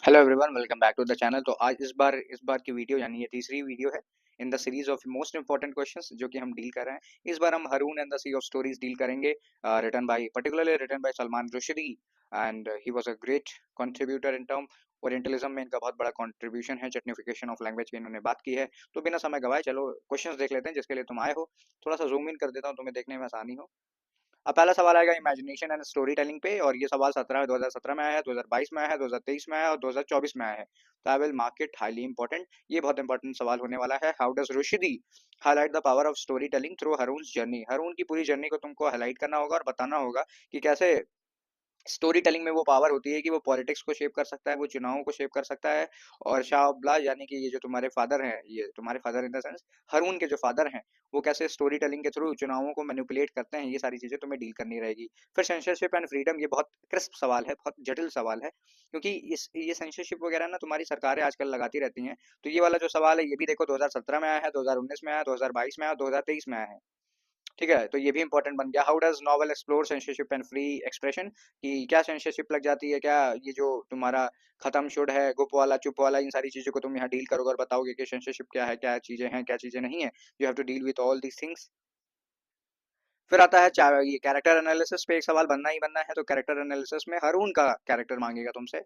Hello everyone, welcome back to the channel. तो आज इस बार की वीडियो यानी ये तीसरी वीडियो है in the series of most important questions जो कि हम डील कर रहे हैं। इस बार हम Haroun and the sea of stories deal करेंगे, written by Salman Rushdie. And he was a great contributor in term orientalism में इनका बहुत बड़ा कंट्रीब्यूशन है। चटनिफिकेशन ऑफ लैंग्वेज की इन्होंने बात की है। तो बिना समय गवाए चलो क्वेश्चंस देख लेते हैं जिसके लिए तुम आए हो। थोड़ा सा जूम इन कर देता हूँ तुम्हें देखने में आसानी हो। अब पहला सवाल आएगा इमेजिनेशन एंड स्टोरी टेलिंग पे, और ये सवाल 2017 में आया है, 2022 में आया है, 2023 में आया है और 2024 में आया है। तो I will mark it highly important. ये बहुत इंपॉर्टेंट सवाल होने वाला है। How does Rushdie highlight the power of storytelling through Haroun journey. Haroun की पूरी जर्नी को तुमको हाईलाइट करना होगा और बताना होगा कि कैसे स्टोरी टेलिंग में वो पावर होती है कि वो पॉलिटिक्स को शेप कर सकता है, वो चुनावों को शेप कर सकता है। और शाह अब्बास यानी कि ये जो तुम्हारे फादर हैं, ये तुम्हारे father in the sense Haroon के जो फादर हैं, वो कैसे स्टोरी टेलिंग के थ्रू चुनावों को मैनिपुलेट करते हैं, ये सारी चीजें तुम्हें डील करनी रहेगी। फिर सेंसरशिप एंड फ्रीडम, ये बहुत क्रिस्प सवाल है, बहुत जटिल सवाल है, क्योंकि इस ये सेंसरशिप वगैरह ना तुम्हारी सरकारें आजकल लगाती रहती हैं। तो ये वाला जो सवाल है ये भी देखो 2017 में आया है, 2019 में आया, 2022 में आया, 2023 में आया है। ठीक है, तो ये भी इंपॉर्टेंट बन गया। How does novel explore censorship and free expression, कि क्या सेंसरशिप लग जाती है, क्या ये जो तुम्हारा खत्म शुड है, गुप वाला चुप वाला, इन सारी चीजों को तुम यहाँ डील करोगे और बताओगे कि सेंसरशिप क्या है, क्या चीजें हैं, क्या चीजें नहीं है। You have to deal with all these things. फिर आता है ये कैरेक्टर एनालिसिस पे एक सवाल बनना ही बनना है। तो कैरेक्टर एनालिसिस में हरून का कैरेक्टर मांगेगा तुमसे,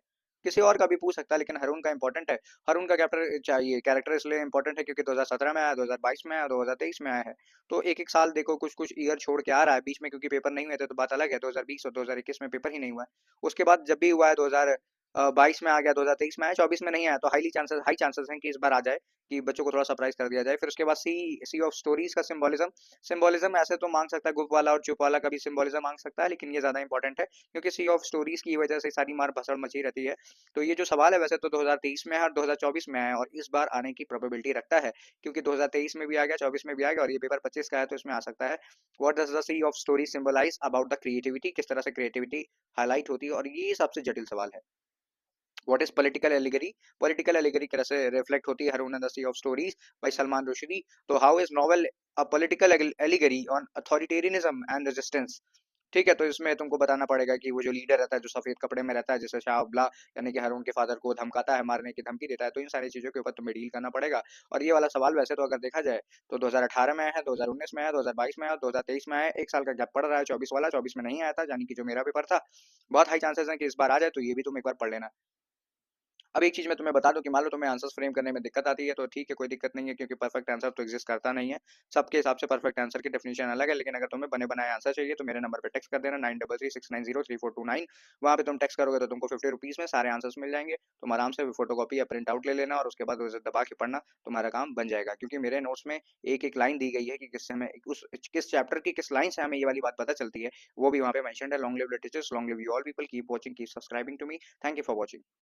किसी और का भी पूछ सकता है लेकिन हरून का इंपॉर्टेंट है। हरून का कैरेक्टर चाहिए, कैरेक्टर इसलिए इंपॉर्टेंट है क्योंकि 2017 में आया, 2022 में आया, 2023 में आया है। तो एक एक साल देखो कुछ कुछ ईयर छोड़ के आ रहा है बीच में, क्योंकि पेपर नहीं हुए थे तो बात अलग है। 2020 और 2021 में पेपर ही नहीं हुआ है। उसके बाद जब भी हुआ है 2022 में आ गया, 2023 में आया, 24 में नहीं आया, तो हाई चांसेस हैं कि इस बार आ जाए, कि बच्चों को थोड़ा सरप्राइज कर दिया जाए। फिर उसके बाद सी ऑफ स्टोरीज का सिंबोलिज्म। सिंबोलिज्म ऐसे तो मांग सकता है, गुप वाला और चुप वाला का भी सिंबोलिज्म मांग सकता है, लेकिन ये ज्यादा इंपॉर्टेंट है क्योंकि सी ऑफ स्टोरीज की वजह से सारी मार भसड़ मची रहती है। तो ये जो सवाल है वैसे तो 2023 में है और 2024 में है, और इस बार आने की प्रोबेबिलिटी रखता है, क्योंकि 2023 में भी आ गया, 24 में भी आ गया, और ये पेपर 25 का है तो इसमें आ सकता है। What does the sea of story symbolise about the creativity, किस तरह से क्रिएटिविटी हाईलाइट होती है, और ये सबसे जटिल सवाल है। What is political allegory, political allegory कैसे रिफ्लेक्ट होती है Haroun and the sea of stories by Salman Rushdie. तो how is novel a political allegory on authoritarianism and resistance. ठीक है, तो इसमें तुमको बताना पड़ेगा कि वो जो लीडर रहता है, जो सफेद कपड़े में रहता है, जैसे शाह अब्ला यानी कि हारून के फादर को धमकाता है, मारने की धमकी देता है, तो इन सारी चीजों के ऊपर तुम्हें डील करना पड़ेगा। और ये वाला सवाल वैसे तो अगर देखा जाए तो 2018 में आया है, 2019 में आया, 2022 में आया, 2023 में आया, एक साल का गैप पड़ रहा है। 24 वाला 24 में नहीं आया था, यानी कि जो मेरा पेपर था। बहुत हाई चांसेस है कि इस बार आ जाए, तो ये भी तुम एक बार पढ़ लेना। अब एक चीज मैं तुम्हें बता दूं कि मान लो तुम्हें आंसर्स फ्रेम करने में दिक्कत आती है तो ठीक है, कोई दिक्कत नहीं है, क्योंकि परफेक्ट आंसर तो एग्जिस्ट करता नहीं है। सबके हिसाब से परफेक्ट आंसर की डेफिनेशन अलग है। लेकिन अगर तुम्हें बने बनाए आंसर चाहिए तो मेरे नंबर पे टेक्स्ट कर देना, 9336903429। वहाँ पे तुम टेक्स्ट करोगे तो तुमको 50 रुपीज में सारे आंसर्स मिल जाएंगे। तुम आराम से फोटो कॉपी या प्रिंट आउट ले लेना और उसके बाद उसे दबा के पढ़ना, तुम्हारा काम बन जाएगा। क्योंकि मेरे नोट्स में एक एक लाइन दी गई है कि किससे हमें उस किस चैप्टर की किस लाइन से हमें ये वाली बात पता चलती है, वो भी वहाँ पे मेंशन्ड है। Long live literatures, long live you all people, keep watching, keep subscribing to me. Thank you for watching.